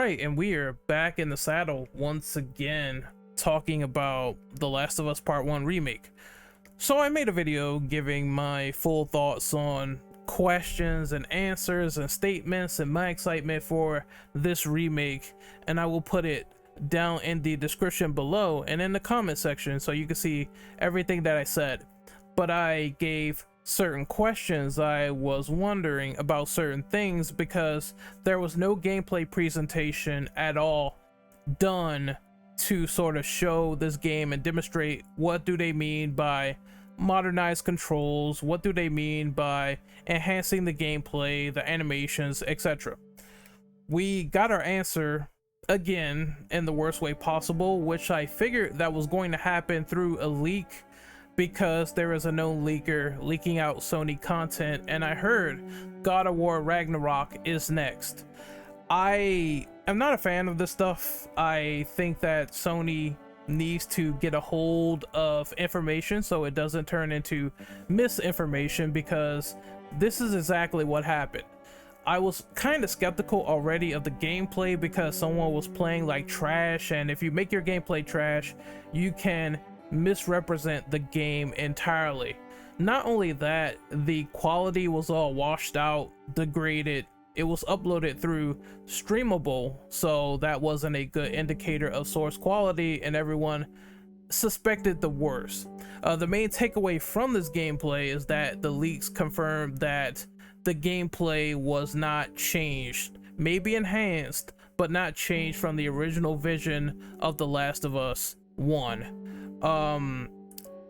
right, and we are back in the saddle once again, talking about The Last of Us Part 1 Remake. So I made a video giving my full thoughts on questions and answers and statements and my excitement for this remake, and I will put it down in the description below and in the comment section so you can see everything that I said. But I gave certain questions. I was wondering about certain things because there was no gameplay presentation at all done to sort of show this game and demonstrate what do they mean by modernized controls, what do they mean by enhancing the gameplay, the animations, etc. We got our answer again in the worst way possible, which I figured that was going to happen through a leak because there is a known leaker leaking out Sony content, and I heard God of War Ragnarok is next. I am not a fan of this stuff. I think that Sony needs to get a hold of information so it doesn't turn into misinformation, because this is exactly what happened. I was kind of skeptical already of the gameplay because someone was playing like trash, and if you make your gameplay trash, you can misrepresent the game entirely. Not only that, the quality was all washed out, degraded. It was uploaded through Streamable, so that wasn't a good indicator of source quality, and everyone suspected the worst. The main takeaway from this gameplay is that the leaks confirmed that the gameplay was not changed, maybe enhanced, but not changed from the original vision of The Last of Us 1.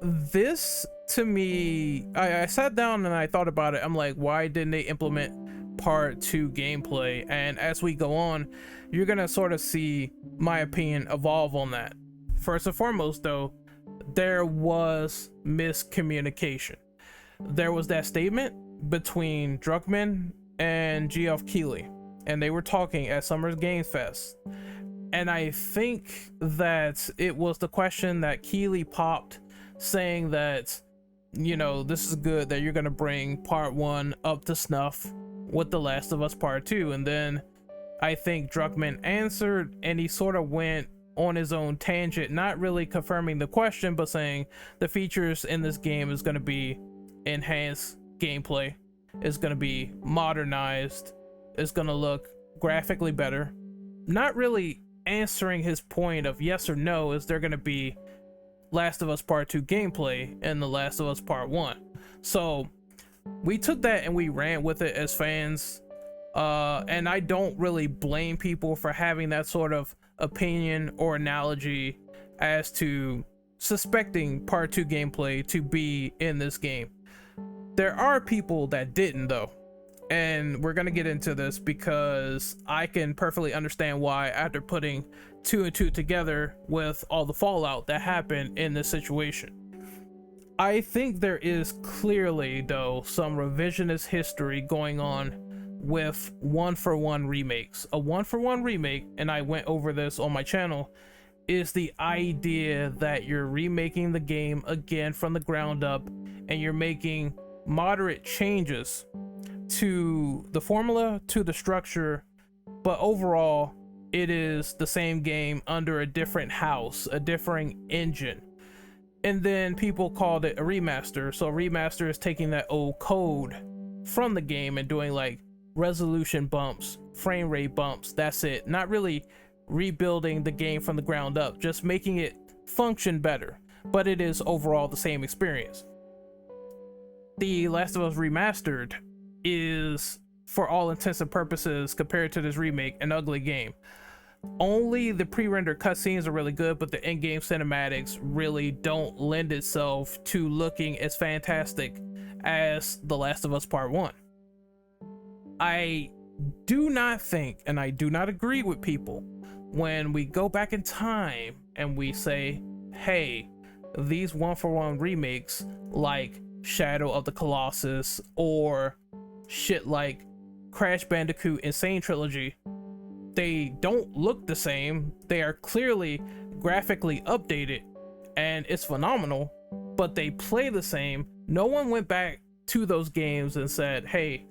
This to me, I sat down and I thought about it. I'm like, why didn't they implement part 2 gameplay? And as we go on, you're gonna sort of see my opinion evolve on that. First and foremost though, there was miscommunication. There was that statement between Druckmann and Geoff Keighley, and they were talking at Summer's Game Fest. And I think that it was the question that Keighley popped, saying that, you know, this is good that you're going to bring part 1 up to snuff with The Last of Us Part 2. And then I think Druckmann answered, and he sort of went on his own tangent, not really confirming the question, but saying the features in this game is going to be enhanced gameplay, is going to be modernized, is going to look graphically better. Not really answering his point of yes or no, is there going to be Last of Us Part 2 gameplay in The Last of Us Part 1. So we took that and we ran with it as fans, and I don't really blame people for having that sort of opinion or analogy as to suspecting Part 2 gameplay to be in this game. There are people that didn't though, and we're gonna get into this because I can perfectly understand why after putting 2 and 2 together with all the fallout that happened in this situation. I think there is clearly though some revisionist history going on with 1-for-1 remakes. A 1-for-1 remake, and I went over this on my channel, is the idea that you're remaking the game again from the ground up and you're making moderate changes to the formula, to the structure, but overall it is the same game under a different house, a different engine. And then people called it a remaster. So a remaster is taking that old code from the game and doing like resolution bumps, frame rate bumps, that's it. Not really rebuilding the game from the ground up, just making it function better, but it is overall the same experience. The Last of Us Remastered is, for all intents and purposes, compared to this remake, an ugly game. Only the pre-rendered cutscenes are really good, but the in-game cinematics really don't lend itself to looking as fantastic as The Last of Us Part 1. I do not think, and I do not agree with people when we go back in time and we say, hey, these 1-for-1 remakes like Shadow of the Colossus or shit like Crash Bandicoot Insane Trilogy, they don't look the same. They are clearly graphically updated and it's phenomenal, but they play the same. No one went back to those games and said, hey,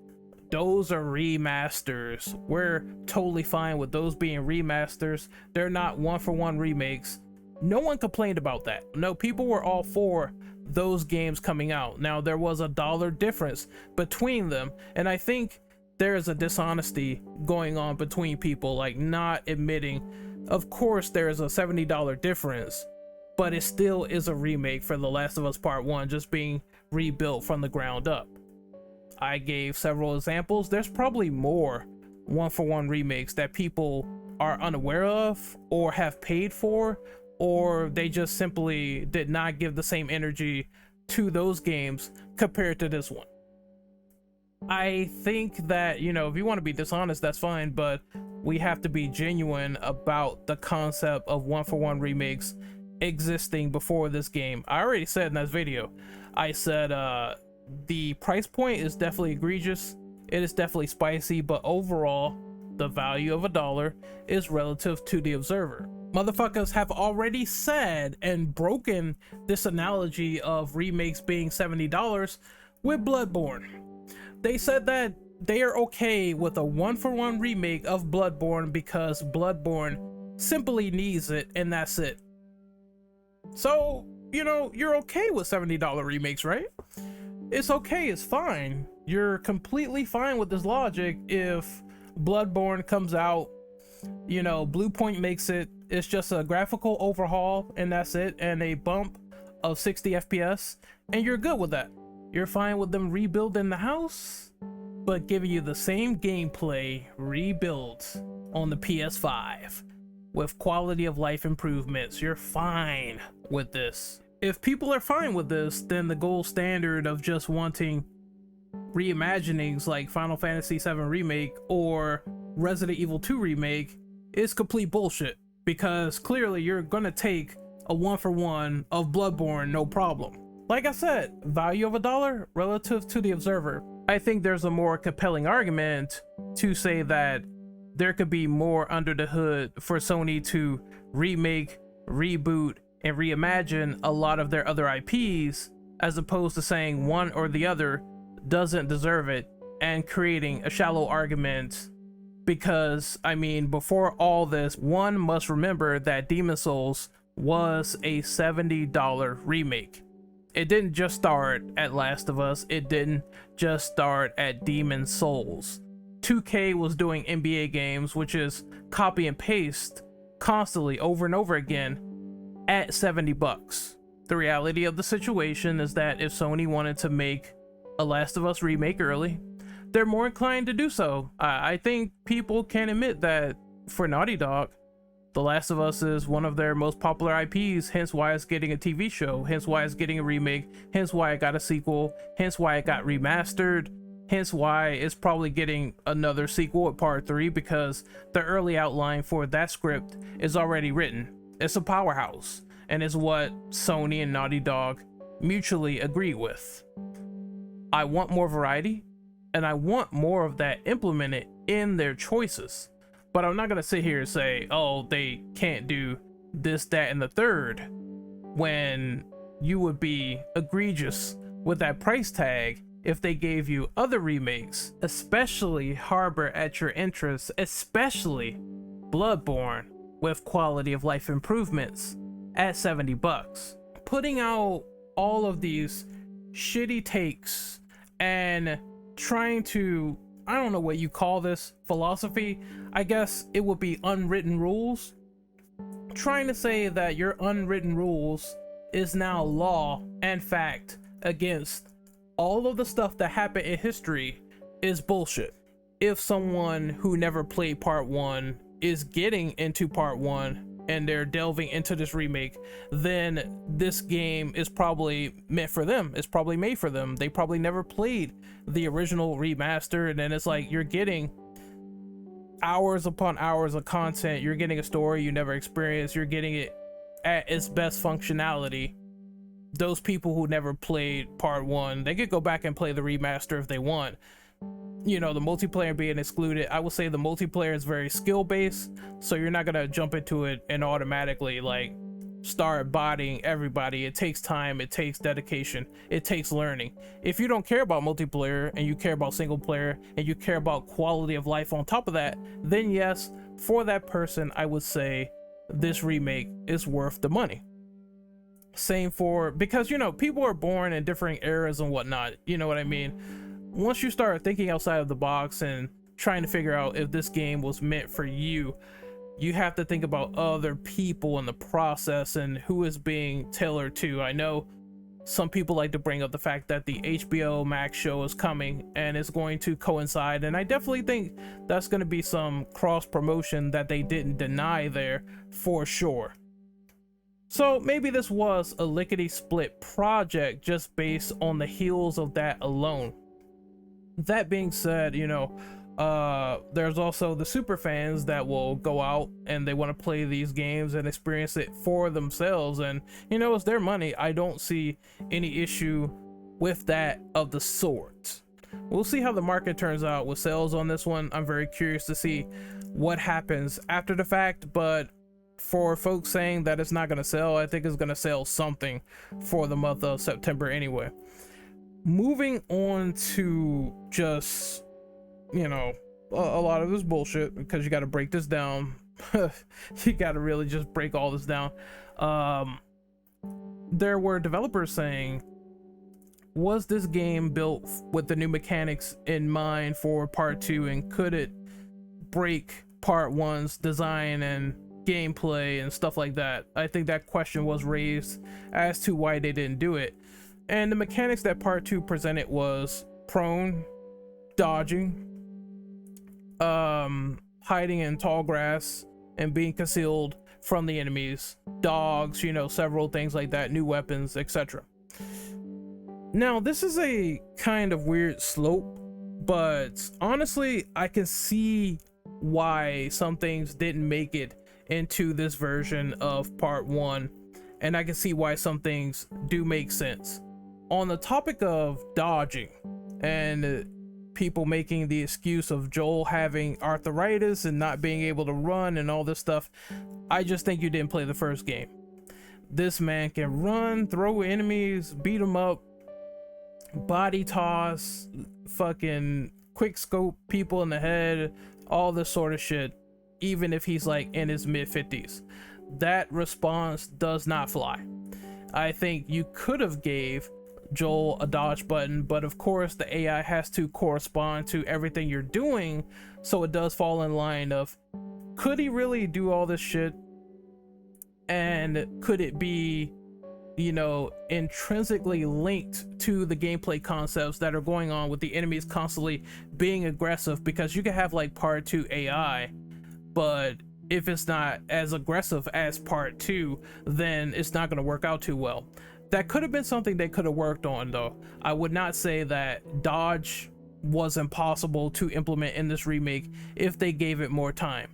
those are remasters. We're totally fine with those being remasters. They're not one-for-one remakes. No one complained about that. No, people were all for those games coming out. Now, there was a $1 difference between them, and I think there's a dishonesty going on between people, like not admitting, of course there's a $70 difference, but it still is a remake for The Last of Us Part 1, just being rebuilt from the ground up. I gave several examples. There's probably more one-for-one remakes that people are unaware of or have paid for, or they just simply did not give the same energy to those games compared to this one. I think that, you know, if you want to be dishonest, that's fine, but we have to be genuine about the concept of one-for-one remakes existing before this game. I already said in that video, I said the price point is definitely egregious, it is definitely spicy, but overall the value of $1 is relative to the observer. Motherfuckers have already said and broken this analogy of remakes being $70 with Bloodborne. They said that they are okay with a one-for-one remake of Bloodborne because Bloodborne simply needs it and that's it. So, you know, you're okay with $70 remakes, right? It's okay, it's fine. You're completely fine with this logic if Bloodborne comes out, you know, Bluepoint makes it, it's just a graphical overhaul and that's it, and a bump of 60 FPS, and you're good with that. You're fine with them rebuilding the house, but giving you the same gameplay rebuilt on the PS5 with quality of life improvements. You're fine with this. If people are fine with this, then the gold standard of just wanting reimaginings like Final Fantasy VII Remake or Resident Evil 2 Remake is complete bullshit, because clearly you're gonna take a one-for-one of Bloodborne, no problem. Like I said, value of $1 relative to the observer. I think there's a more compelling argument to say that there could be more under the hood for Sony to remake, reboot, and reimagine a lot of their other IPs, as opposed to saying one or the other doesn't deserve it and creating a shallow argument. Because, I mean, before all this, one must remember that Demon's Souls was a $70 remake. It didn't just start at Last of Us, it didn't just start at Demon's Souls. 2K was doing NBA games, which is copy and paste constantly over and over again at $70. The reality of the situation is that if Sony wanted to make a Last of Us remake early, they're more inclined to do so. I think people can admit that for Naughty Dog, The Last of Us is one of their most popular IPs, hence why it's getting a TV show, hence why it's getting a remake, hence why it got a sequel, hence why it got remastered, hence why it's probably getting another sequel at Part 3, because the early outline for that script is already written. It's a powerhouse, and is what Sony and Naughty Dog mutually agree with. I want more variety, and I want more of that implemented in their choices. But I'm not gonna sit here and say, oh, they can't do this, that, and the third, when you would be egregious with that price tag if they gave you other remakes, especially harbor at your interests, especially Bloodborne, with quality of life improvements at $70. Putting out all of these shitty takes and trying to, I don't know what you call this philosophy, I guess it would be unwritten rules. Trying to say that your unwritten rules is now law and fact against all of the stuff that happened in history is bullshit. If someone who never played Part 1 is getting into Part 1 and they're delving into this remake, then this game is probably meant for them. It's probably made for them. They probably never played the original remaster, and then it's like you're getting hours upon hours of content. You're getting a story you never experienced. You're getting it at its best functionality. Those people who never played Part 1, they could go back and play the remaster if they want. You know, the multiplayer being excluded, I will say the multiplayer is very skill based, so you're not gonna jump into it and automatically like start bodying everybody. It takes time, it takes dedication, it takes learning. If you don't care about multiplayer and you care about single player and you care about quality of life on top of that, then yes, for that person, I would say this remake is worth the money. Same for, because you know, people are born in different eras and whatnot, you know what I mean? Once you start thinking outside of the box and trying to figure out if this game was meant for you, you have to think about other people in the process and who is being tailored to. I know some people like to bring up the fact that the HBO Max show is coming and it's going to coincide, and I definitely think that's going to be some cross promotion that they didn't deny there for sure. So maybe this was a lickety split project just based on the heels of that alone. That being said, you know, there's also the super fans that will go out and they want to play these games and experience it for themselves, and you know, it's their money. I don't see any issue with that of the sort. We'll see how the market turns out with sales on this one. I'm very curious to see what happens after the fact, but for folks saying that it's not going to sell, I think it's going to sell something for the month of September anyway. Moving on to just, you know, a lot of this bullshit, because you got to break this down. You got to really just break all this down. There were developers saying, was this game built with the new mechanics in mind for part 2, and could it break part 1's design and gameplay and stuff like that? I think that question was raised as to why they didn't do it. And the mechanics that part 2 presented was prone, dodging, hiding in tall grass and being concealed from the enemies, dogs, you know, several things like that, new weapons, etc. Now this is a kind of weird slope, but honestly I can see why some things didn't make it into this version of part 1, and I can see why some things do make sense. On the topic of dodging and people making the excuse of Joel having arthritis and not being able to run and all this stuff, I just think you didn't play the first game. This man can run, throw enemies, beat them up, body toss, fucking quick scope people in the head, all this sort of shit, even if he's like in his mid-50s. That response does not fly. I think you could have gave Joel a dodge button, but of course the AI has to correspond to everything you're doing, so it does fall in line of, could he really do all this shit, and could it be, you know, intrinsically linked to the gameplay concepts that are going on with the enemies constantly being aggressive? Because you can have like part 2 AI, but if it's not as aggressive as part 2, then it's not going to work out too well. That could have been something they could have worked on though. I would not say that dodge was impossible to implement in this remake if they gave it more time.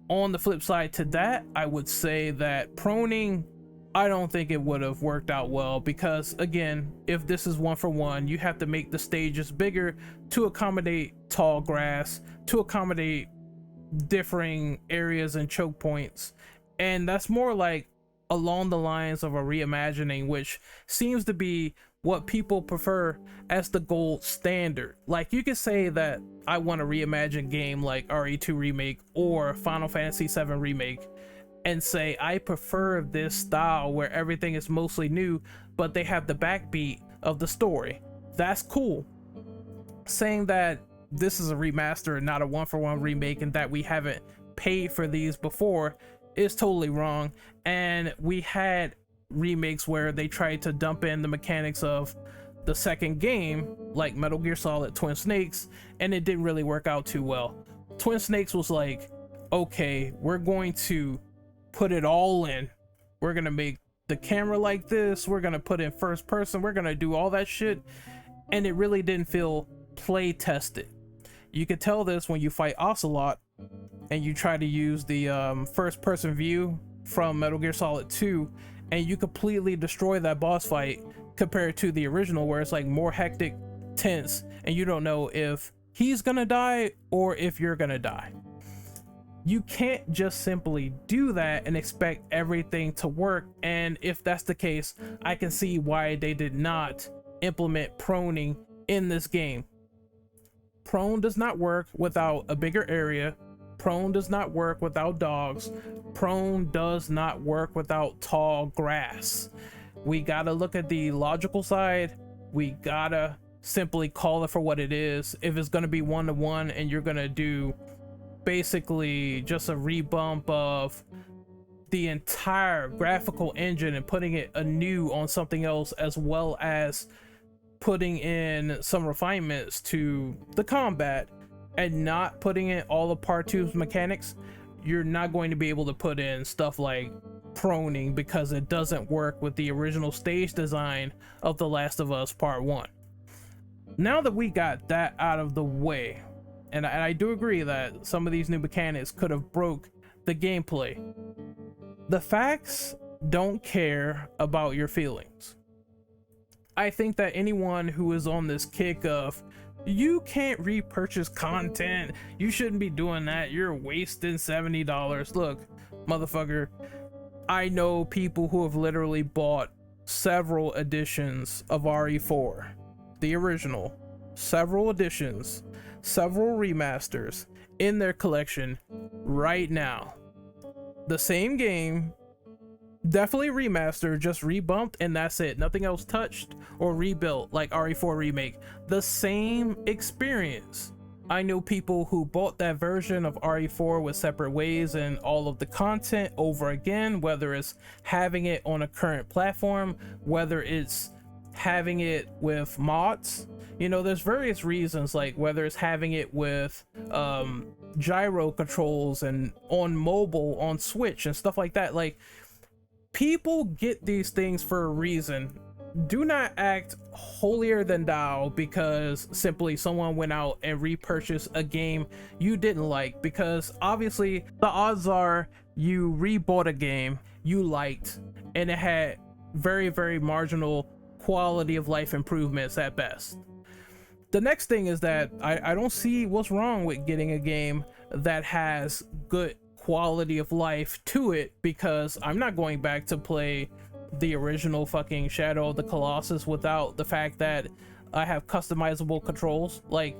On the flip side to that, I would say that proning, I don't think it would have worked out well, because again, if this is 1-for-1, you have to make the stages bigger to accommodate tall grass, to accommodate differing areas and choke points, and that's more like along the lines of a reimagining, which seems to be what people prefer as the gold standard. Like, you could say that I want a reimagined game like RE2 Remake or Final Fantasy VII Remake and say I prefer this style where everything is mostly new but they have the backbeat of the story. That's cool. Saying that this is a remaster and not a 1-for-1 remake and that we haven't paid for these before is totally wrong. And we had remakes where they tried to dump in the mechanics of the second game, like Metal Gear Solid Twin Snakes, and it didn't really work out too well. Twin Snakes was like, okay, we're going to put it all in, we're gonna make the camera like this, we're gonna put in first person, we're gonna do all that shit, and it really didn't feel play tested. You could tell this when you fight Ocelot and you try to use the first person view from Metal Gear Solid 2, and you completely destroy that boss fight compared to the original, where it's like more hectic, tense, and you don't know if he's gonna die or if you're gonna die. You can't just simply do that and expect everything to work. And if that's the case, I can see why they did not implement proning in this game. Prone does not work without a bigger area. Prone does not work without dogs. Prone does not work without tall grass. We gotta look at the logical side. We gotta simply call it for what it is. If it's gonna be 1-to-1 and you're gonna do basically just a rebump of the entire graphical engine and putting it anew on something else, as well as putting in some refinements to the combat and not putting in all of part 2's mechanics, you're not going to be able to put in stuff like proning, because it doesn't work with the original stage design of The Last of Us Part 1. Now that we got that out of the way, and I do agree that some of these new mechanics could have broke the gameplay, the facts don't care about your feelings. I think that anyone who is on this kick of, you can't repurchase content, you shouldn't be doing that, you're wasting $70. Look, motherfucker, I know people who have literally bought several editions of RE4, the original, several editions, several remasters in their collection right now. The same game, definitely remastered, just rebumped, and that's it. Nothing else touched or rebuilt like RE4 Remake. The same experience. I know people who bought that version of RE4 with separate ways and all of the content over again, whether it's having it on a current platform, whether it's having it with mods. You know, there's various reasons, like whether it's having it with gyro controls and on mobile, on Switch and stuff like that. Like, people get these things for a reason. Do not act holier than thou because simply someone went out and repurchased a game you didn't like, because obviously the odds are you rebought a game you liked and it had very, very marginal quality of life improvements at best. The next thing is that I don't see what's wrong with getting a game that has good quality of life to it, because I'm not going back to play the original fucking Shadow of the Colossus without the fact that I have customizable controls. Like,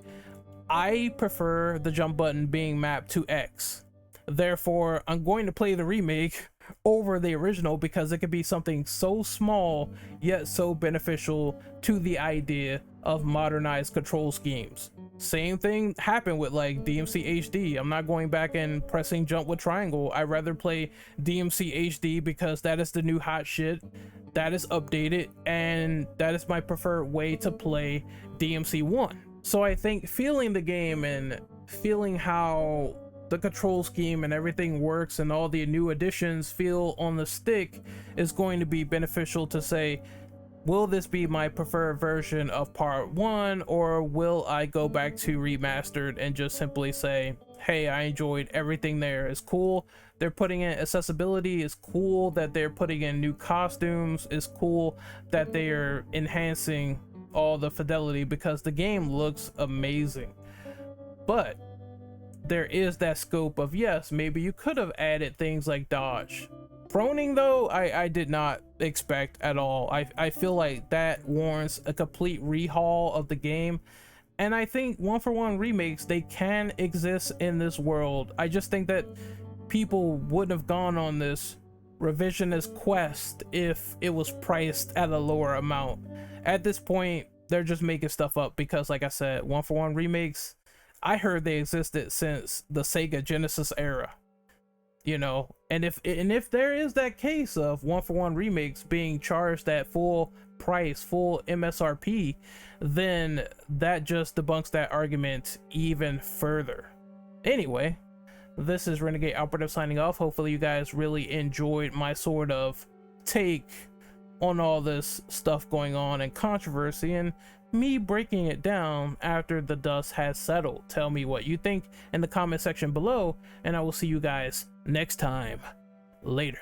I prefer the jump button being mapped to X. Therefore, I'm going to play the remake over the original because it could be something so small yet so beneficial to the idea of modernized control schemes. Same thing happened with like DMC HD. I'm not going back and pressing jump with triangle. I'd rather play DMC HD because that is the new hot shit, that is updated, and that is my preferred way to play DMC 1. So I think feeling the game and feeling how the control scheme and everything works and all the new additions feel on the stick is going to be beneficial to say, will this be my preferred version of part 1, or will I go back to remastered and just simply say, hey, I enjoyed everything there. It's cool they're putting in accessibility, it's cool that they're putting in new costumes, it's cool that they're enhancing all the fidelity because the game looks amazing. But there is that scope of, yes, maybe you could have added things like dodge. Proning though, I did not expect at all. I feel like that warrants a complete rehaul of the game, and I think 1-for-1 remakes, they can exist in this world. I just think that people wouldn't have gone on this revisionist quest if it was priced at a lower amount. At this point, they're just making stuff up because, like I said, 1-for-1 remakes, I heard they existed since the Sega Genesis era, you know. And if there is that case of 1-for-1 remakes being charged at full price, full MSRP, then that just debunks that argument even further. Anyway, this is Renegade Operative signing off. Hopefully you guys really enjoyed my sort of take on all this stuff going on and controversy, and me breaking it down after the dust has settled. Tell me what you think in the comment section below, and I will see you guys next time. Later.